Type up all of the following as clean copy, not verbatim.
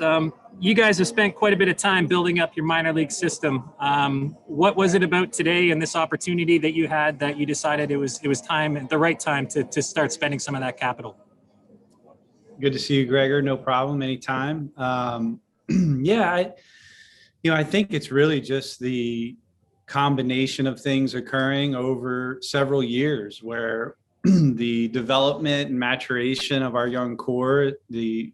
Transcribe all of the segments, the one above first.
You guys have spent quite a bit of time building up your minor league system. What was it about today and this opportunity that you had that you decided it was time, the right time to start spending some of that capital? Good to see you, Gregor. No problem, anytime. Yeah, I think it's really just the combination of things occurring over several years where the development and maturation of our young core, the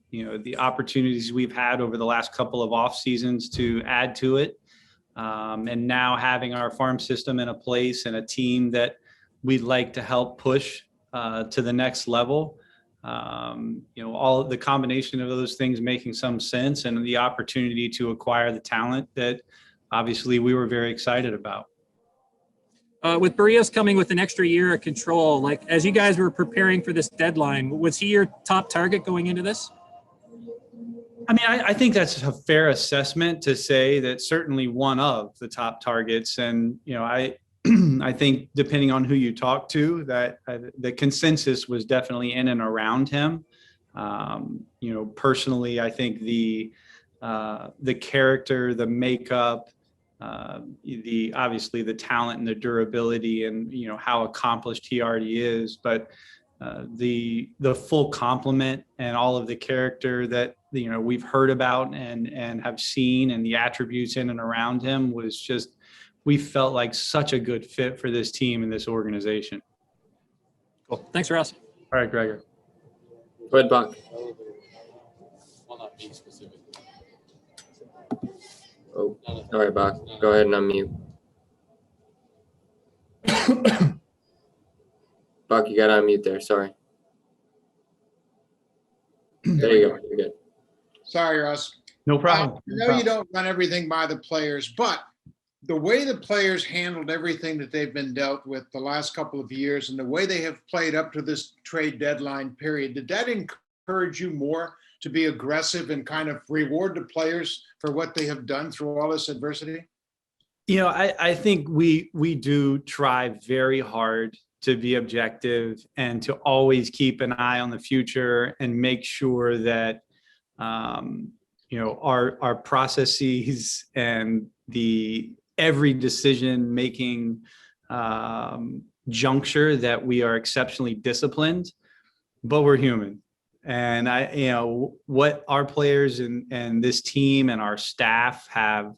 opportunities we've had over the last couple of off seasons to add to it, and now having our farm system in a place and a team that we'd like to help push to the next level. All the combination of those things making some sense, and the opportunity to acquire the talent that obviously we were very excited about. With Berrios coming with an extra year of control, like as you guys were preparing for this deadline, was he your top target going into this? I mean, I think that's a fair assessment to say that certainly one of the top targets. And, I think depending on who you talk to, that the consensus was definitely in and around him. Personally, I think the character, the makeup, obviously the talent and the durability, and how accomplished he already is, but the full complement and all of the character that we've heard about and have seen, and the attributes in and around him was just, we felt like such a good fit for this team and this organization. Cool. Thanks, Ross. All right, Gregor. Go ahead, Buck. Well, not me specifically. Oh, all right, Buck. Go ahead and unmute. Buck, you got to unmute there. Sorry. There you go. You're good. Sorry, Russ. No problem. I know you don't run everything by the players, but the way the players handled everything that they've been dealt with the last couple of years, and the way they have played up to this trade deadline period, did that encourage you more to be aggressive and kind of reward the players for what they have done through all this adversity? I think we do try very hard to be objective and to always keep an eye on the future and make sure that our processes and every decision making juncture, that we are exceptionally disciplined, but we're human. And what our players and this team and our staff have,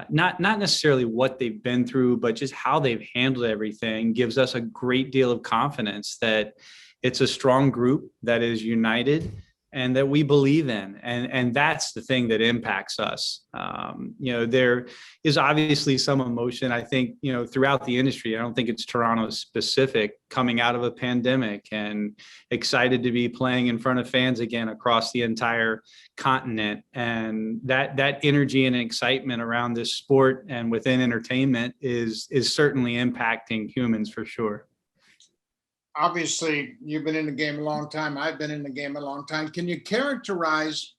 not necessarily what they've been through, but just how they've handled everything, gives us a great deal of confidence that it's a strong group that is united and that we believe in. And that's the thing that impacts us. There is obviously some emotion, I think, throughout the industry. I don't think it's Toronto specific, coming out of a pandemic and excited to be playing in front of fans again across the entire continent. And that energy and excitement around this sport and within entertainment is certainly impacting humans for sure. Obviously, you've been in the game a long time. I've been in the game a long time. Can you characterize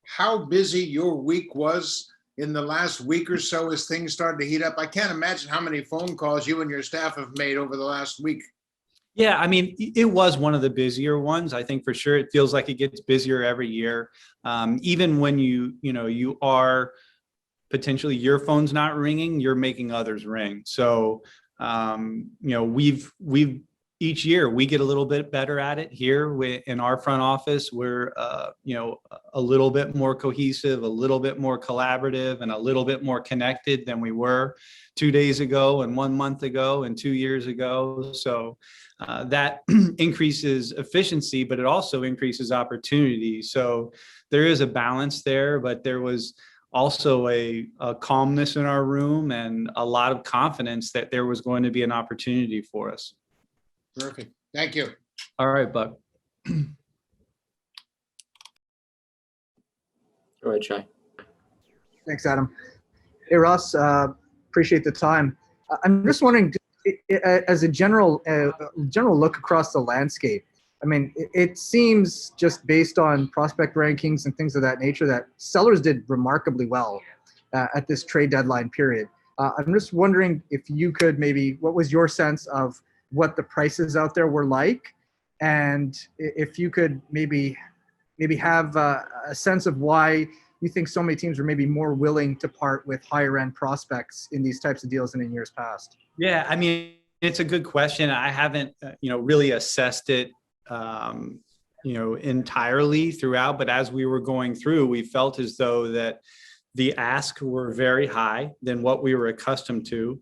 how busy your week was in the last week or so as things started to heat up? I can't imagine how many phone calls you and your staff have made over the last week. Yeah, I mean, it was one of the busier ones. I think for sure it feels like it gets busier every year. Even when you are potentially, your phone's not ringing, you're making others ring. So, we've each year we get a little bit better at it here in our front office. We're, a little bit more cohesive, a little bit more collaborative, and a little bit more connected than we were 2 days ago and 1 month ago and 2 years ago. So that increases efficiency, but it also increases opportunity. So there is a balance there, but there was also a calmness in our room and a lot of confidence that there was going to be an opportunity for us. Perfect. Thank you. All right, Buck. Go ahead, Shai. Thanks, Adam. Hey, Ross, appreciate the time. I'm just wondering, as a general look across the landscape, I mean, it seems, just based on prospect rankings and things of that nature, that sellers did remarkably well at this trade deadline period. I'm just wondering if you could what was your sense of what the prices out there were like, and if you could maybe maybe have a sense of why you think so many teams are maybe more willing to part with higher end prospects in these types of deals than in years past? Yeah, I mean, it's a good question. I haven't, really assessed it, entirely throughout, but as we were going through, we felt as though that the asks were very high than what we were accustomed to.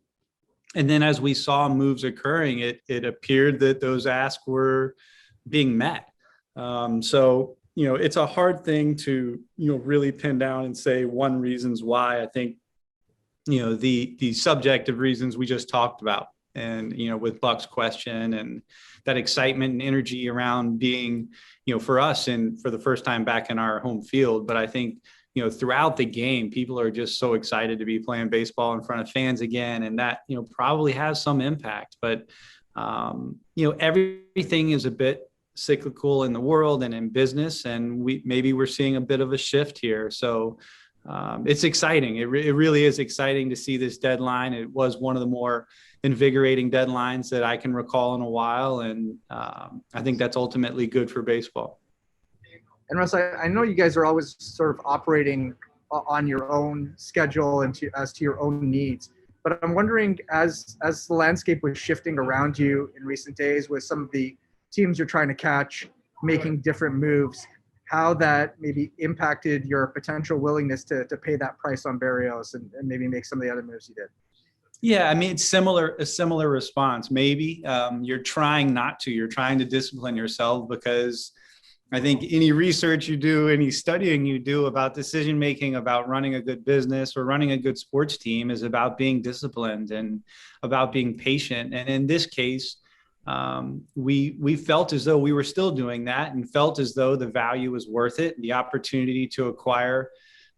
And then as we saw moves occurring, it appeared that those asks were being met. So, it's a hard thing to, really pin down and say one reasons why. I think, the subjective reasons we just talked about, and, with Buck's question and that excitement and energy around being, for us and for the first time back in our home field. But I think, throughout the game, people are just so excited to be playing baseball in front of fans again. And that, probably has some impact, but, everything is a bit cyclical in the world and in business. And we're seeing a bit of a shift here. So it's exciting. It really is exciting to see this deadline. It was one of the more invigorating deadlines that I can recall in a while. And I think that's ultimately good for baseball. And Russ, I know you guys are always sort of operating on your own schedule and as to your own needs. But I'm wondering, as the landscape was shifting around you in recent days with some of the teams you're trying to catch, making different moves, how that maybe impacted your potential willingness to pay that price on Berrios and maybe make some of the other moves you did. Yeah, I mean, it's a similar response. Maybe you're trying not to. You're trying to discipline yourself, because I think any research you do, any studying you do about decision making, about running a good business or running a good sports team is about being disciplined and about being patient. And in this case, we felt as though we were still doing that and felt as though the value was worth it. The opportunity to acquire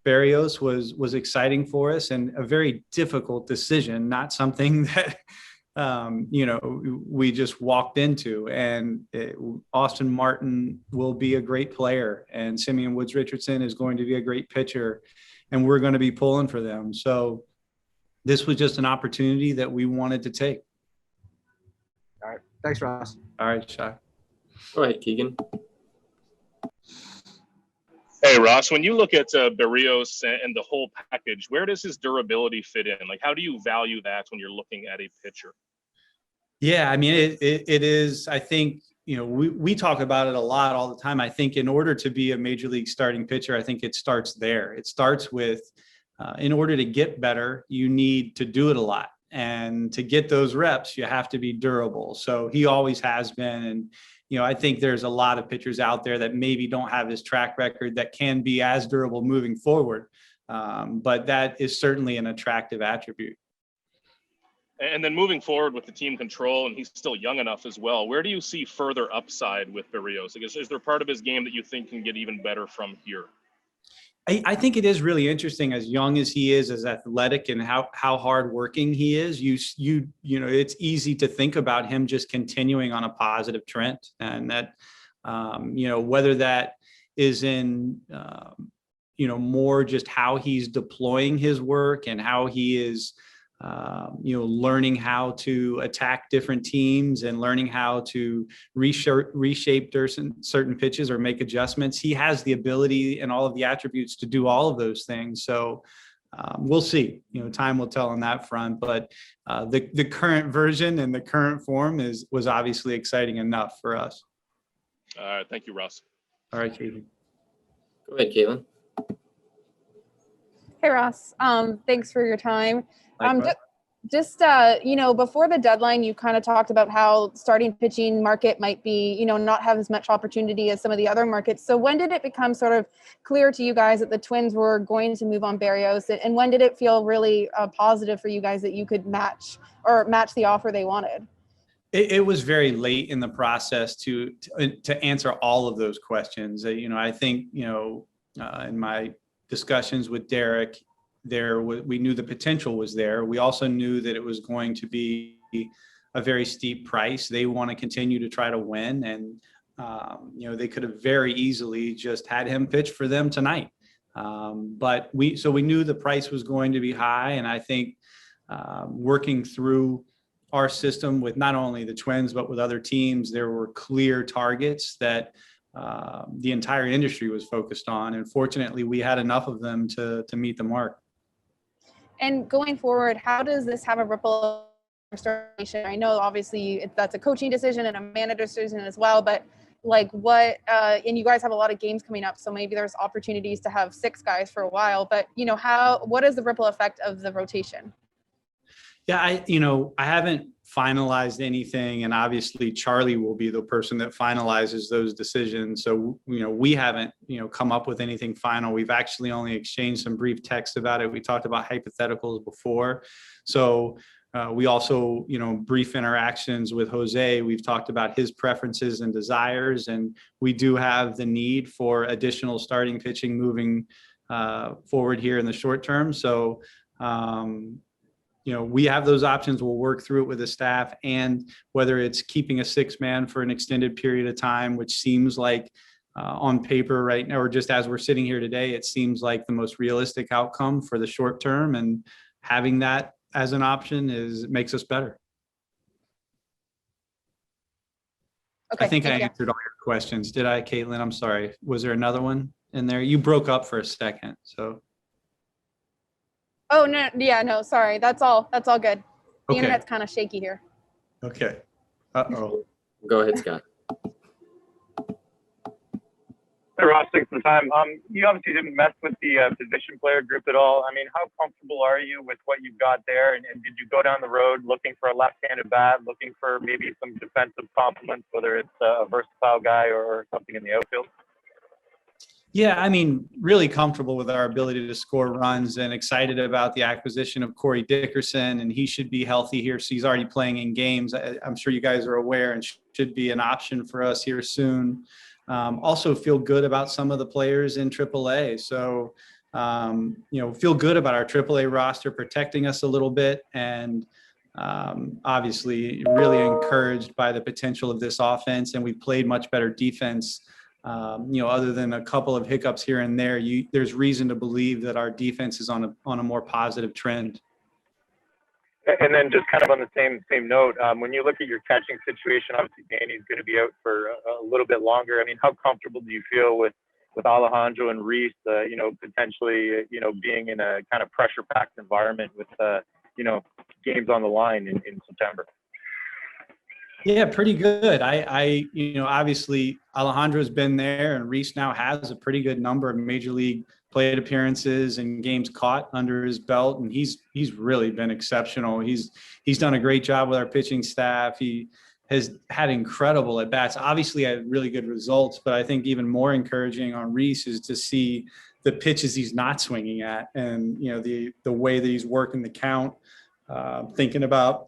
Berrios was exciting for us, and a very difficult decision, not something that we just walked into. And Austin Martin will be a great player, and Simeon Woods Richardson is going to be a great pitcher, and we're going to be pulling for them. So this was just an opportunity that we wanted to take. All right. Thanks, Ross. All right, Shai. Go ahead, Keegan. Hey, Ross, when you look at Berrios and the whole package, where does his durability fit in? Like, how do you value that when you're looking at a pitcher? Yeah, I mean, it is, I think, we talk about it a lot all the time. I think in order to be a major league starting pitcher, I think it starts there. It starts with, in order to get better, you need to do it a lot. And to get those reps, you have to be durable. So he always has been. And, I think there's a lot of pitchers out there that maybe don't have his track record that can be as durable moving forward. But that is certainly an attractive attribute. And then moving forward with the team control, and he's still young enough as well, where do you see further upside with Berrios? Is there part of his game that you think can get even better from here? I think it is really interesting, as young as he is, as athletic, and how hardworking he is. It's easy to think about him just continuing on a positive trend, and that, whether that is in, more just how he's deploying his work and how he is, learning how to attack different teams and learning how to reshape certain pitches or make adjustments. He has the ability and all of the attributes to do all of those things. So we'll see. Time will tell on that front. But the current version and the current form was obviously exciting enough for us. All right, thank you, Russ. All right, Caitlin. Go ahead, Caitlin. Hey, Ross. Thanks for your time. Just Before the deadline, you kind of talked about how starting pitching market might be, not have as much opportunity as some of the other markets. So when did it become sort of clear to you guys that the Twins were going to move on Berrios? And when did it feel really positive for you guys that you could match the offer they wanted? It was very late in the process to answer all of those questions. I think, in my discussions with Derek, we knew the potential was there. We also knew that it was going to be a very steep price. They want to continue to try to win, and they could have very easily just had him pitch for them tonight. But we knew the price was going to be high, and I think working through our system with not only the Twins but with other teams, there were clear targets that the entire industry was focused on. And fortunately, we had enough of them to meet the mark. And going forward, how does this have a ripple effect? I know obviously that's a coaching decision and a manager's decision as well, but like what, and you guys have a lot of games coming up, so maybe there's opportunities to have 6 guys for a while, but you know, what is the ripple effect of the rotation? Yeah, I haven't finalized anything, and obviously Charlie will be the person that finalizes those decisions. So, we haven't, come up with anything final. We've actually only exchanged some brief text about it. We talked about hypotheticals before. So we also, brief interactions with Jose. We've talked about his preferences and desires, and we do have the need for additional starting pitching moving forward here in the short term. So, we have those options. We'll work through it with the staff, and whether it's keeping a 6-man for an extended period of time, which seems like on paper right now, or just as we're sitting here today, it seems like the most realistic outcome for the short term, and having that as an option makes us better. Okay, I think I thank you. answered all your questions. Did I, Caitlin? I'm sorry. Was there another one in there? You broke up for a second, so. Oh, no, yeah, no, sorry. That's all good. The Okay. internet's kind of shaky here. Okay. Uh-oh. Go ahead, Scott. Hey, Ross, thanks for the time. You obviously didn't mess with the position player group at all. I mean, how comfortable are you with what you've got there? And did you go down the road looking for a left-handed bat, looking for maybe some defensive complements, whether it's a versatile guy or something in the outfield? Yeah, I mean, really comfortable with our ability to score runs, and excited about the acquisition of Corey Dickerson, and he should be healthy here. So he's already playing in games. I'm sure you guys are aware, and should be an option for us here soon. Also feel good about some of the players in AAA. So, feel good about our AAA roster protecting us a little bit, and obviously really encouraged by the potential of this offense. And we've played much better defense. Other than a couple of hiccups here and there, there's reason to believe that our defense is on a more positive trend. And then just kind of on the same note, when you look at your catching situation, obviously Danny's going to be out for a little bit longer. I mean, how comfortable do you feel with Alejandro and Reese, potentially, being in a kind of pressure-packed environment with, games on the line in September? Yeah, pretty good. Obviously Alejandro's been there, and Reese now has a pretty good number of major league plate appearances and games caught under his belt, and he's really been exceptional. He's done a great job with our pitching staff. He has had incredible at bats. Obviously had really good results, but I think even more encouraging on Reese is to see the pitches he's not swinging at, and the way that he's working the count, thinking about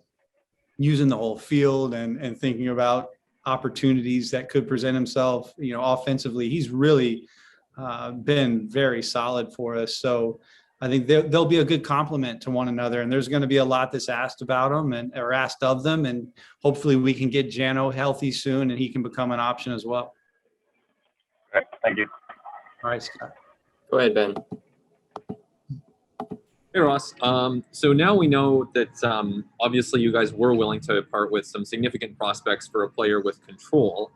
using the whole field, and thinking about opportunities that could present himself, offensively. He's really been very solid for us. So I think they'll be a good complement to one another, and there's going to be a lot that's asked about them or asked of them. And hopefully we can get Jano healthy soon, and he can become an option as well. All right, thank you. All right, Scott. Go ahead, Ben. Hey, Ross. So now we know that obviously you guys were willing to part with some significant prospects for a player with control.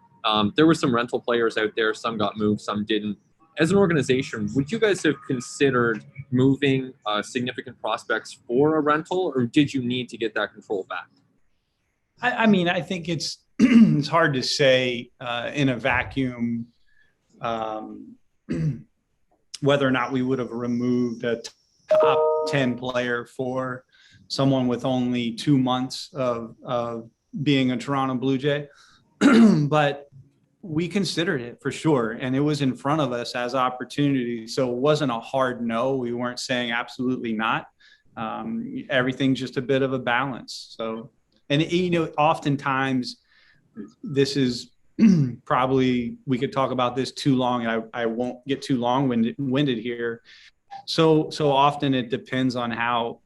There were some rental players out there. Some got moved, some didn't. As an organization, would you guys have considered moving significant prospects for a rental, or did you need to get that control back? I mean, I think it's it's hard to say in a vacuum whether or not we would have removed a top 10 player for someone with only 2 months of being a Toronto Blue Jay. But we considered it for sure, and it was in front of us as opportunity. So it wasn't a hard no. We weren't saying absolutely not. Everything's just a bit of a balance. So, and oftentimes this is probably, we could talk about this too long, and I won't get too long-winded here. So often it depends on how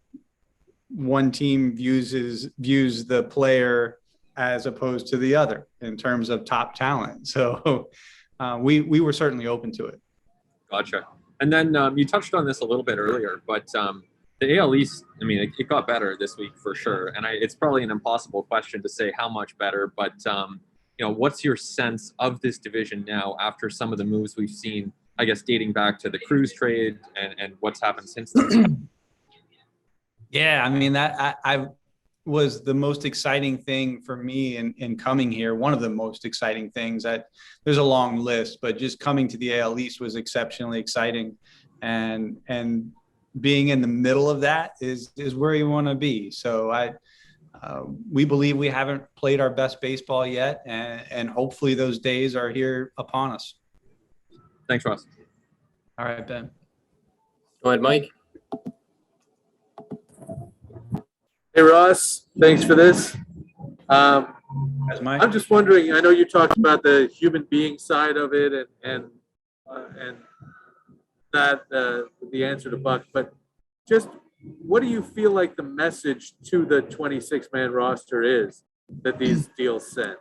one team views the player as opposed to the other in terms of top talent. So we were certainly open to it. Gotcha. And then you touched on this a little bit earlier, but the AL East, I mean, it got better this week for sure. And it's probably an impossible question to say how much better, but what's your sense of this division now after some of the moves we've seen, I guess, dating back to the Cruz trade and what's happened since then? Yeah, I mean, that I was the most exciting thing for me in coming here. One of the most exciting things. There's a long list, but just coming to the AL East was exceptionally exciting, and being in the middle of that is where you want to be. So we believe we haven't played our best baseball yet, and hopefully those days are here upon us. Thanks, Ross. All right, Ben. Go ahead, Mike. Hey, Ross, thanks for this. That's Mike. I'm just wondering, I know you talked about the human being side of it and that the answer to Buck, but just what do you feel like the message to the 26-man roster is that these deals send?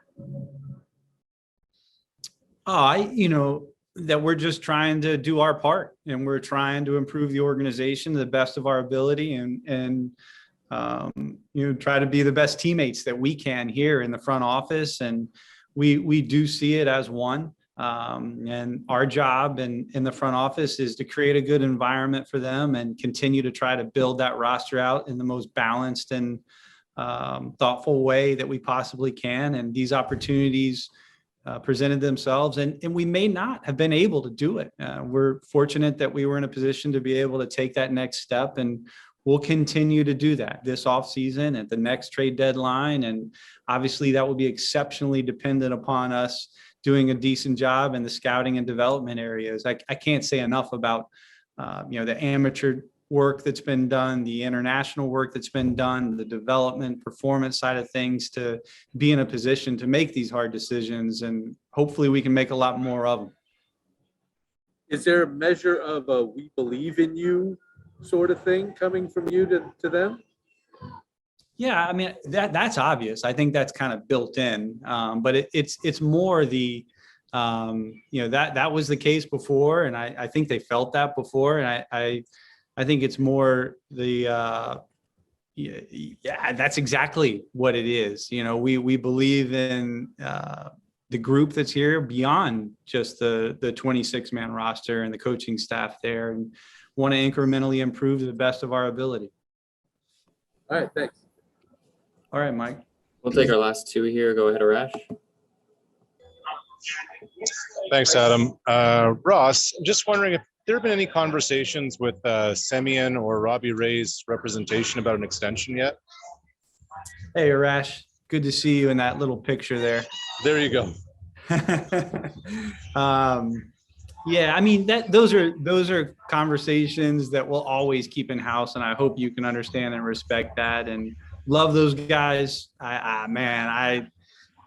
That we're just trying to do our part, and we're trying to improve the organization to the best of our ability, and try to be the best teammates that we can here in the front office. And we do see it as one. And our job in the front office is to create a good environment for them and continue to try to build that roster out in the most balanced and thoughtful way that we possibly can. And these opportunities presented themselves, and we may not have been able to do it. We're fortunate that we were in a position to be able to take that next step, and we'll continue to do that this offseason at the next trade deadline. And obviously that will be exceptionally dependent upon us doing a decent job in the scouting and development areas. I can't say enough about, the amateur work that's been done, the international work that's been done, the development performance side of things, to be in a position to make these hard decisions. And hopefully we can make a lot more of them. Is there a measure of a "we believe in you" sort of thing coming from you to them? Yeah, I mean, that's obvious. I think that's kind of built in, but it's more the, that was the case before, and I think they felt that before, and I think it's more the, yeah, that's exactly what it is. We believe in the group that's here beyond just the 26-man roster and the coaching staff there, and want to incrementally improve to the best of our ability. All right, thanks. All right, Mike. We'll take our last two here. Go ahead, Arash. Thanks, Adam. Ross, just wondering if there have been any conversations with Semien or Robbie Ray's representation about an extension yet? Hey, Arash. Good to see you in that little picture there. There you go. Yeah, I mean, those are conversations that we'll always keep in house, and I hope you can understand and respect that, and love those guys.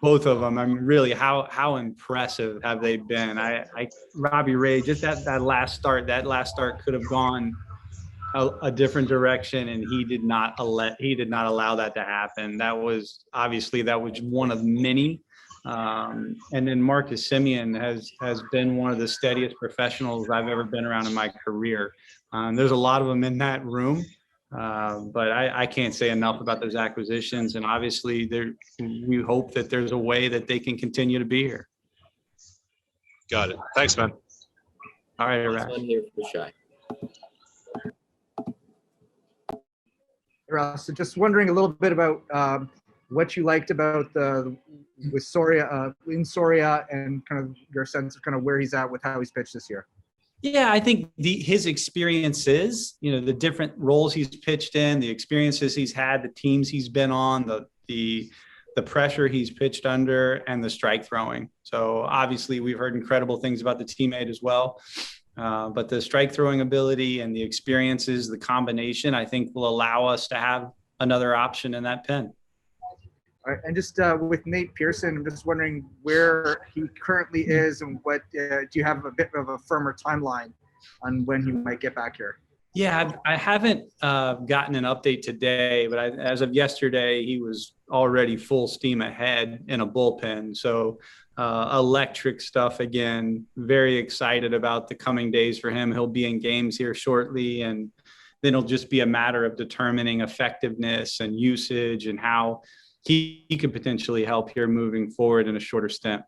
Both of them. I mean, really, how impressive have they been? Robbie Ray, just that last start could have gone a different direction, and he did not allow that to happen. That was one of many. And then Marcus Semien has been one of the steadiest professionals I've ever been around in my career. There's a lot of them in that room, but I can't say enough about those acquisitions. And obviously, we hope that there's a way that they can continue to be here. Got it. Thanks, man. All right, Last one here for Shy. Ross, so just wondering a little bit about what you liked about with Soria in Soria, and kind of your sense of kind of where he's at with how he's pitched this year. Yeah, I think his experiences, the different roles he's pitched in, the experiences he's had, the teams he's been on, the pressure he's pitched under, and the strike throwing. So obviously we've heard incredible things about the teammate as well. But the strike throwing ability and the experiences, the combination, I think will allow us to have another option in that pen. All right, and just with Nate Pearson, I'm just wondering where he currently is, and what do you have a bit of a firmer timeline on when he might get back here? Yeah, I haven't gotten an update today, but as of yesterday, he was already full steam ahead in a bullpen. So electric stuff again. Very excited about the coming days for him. He'll be in games here shortly, and then it'll just be a matter of determining effectiveness and usage and how he could potentially help here moving forward in a shorter stint.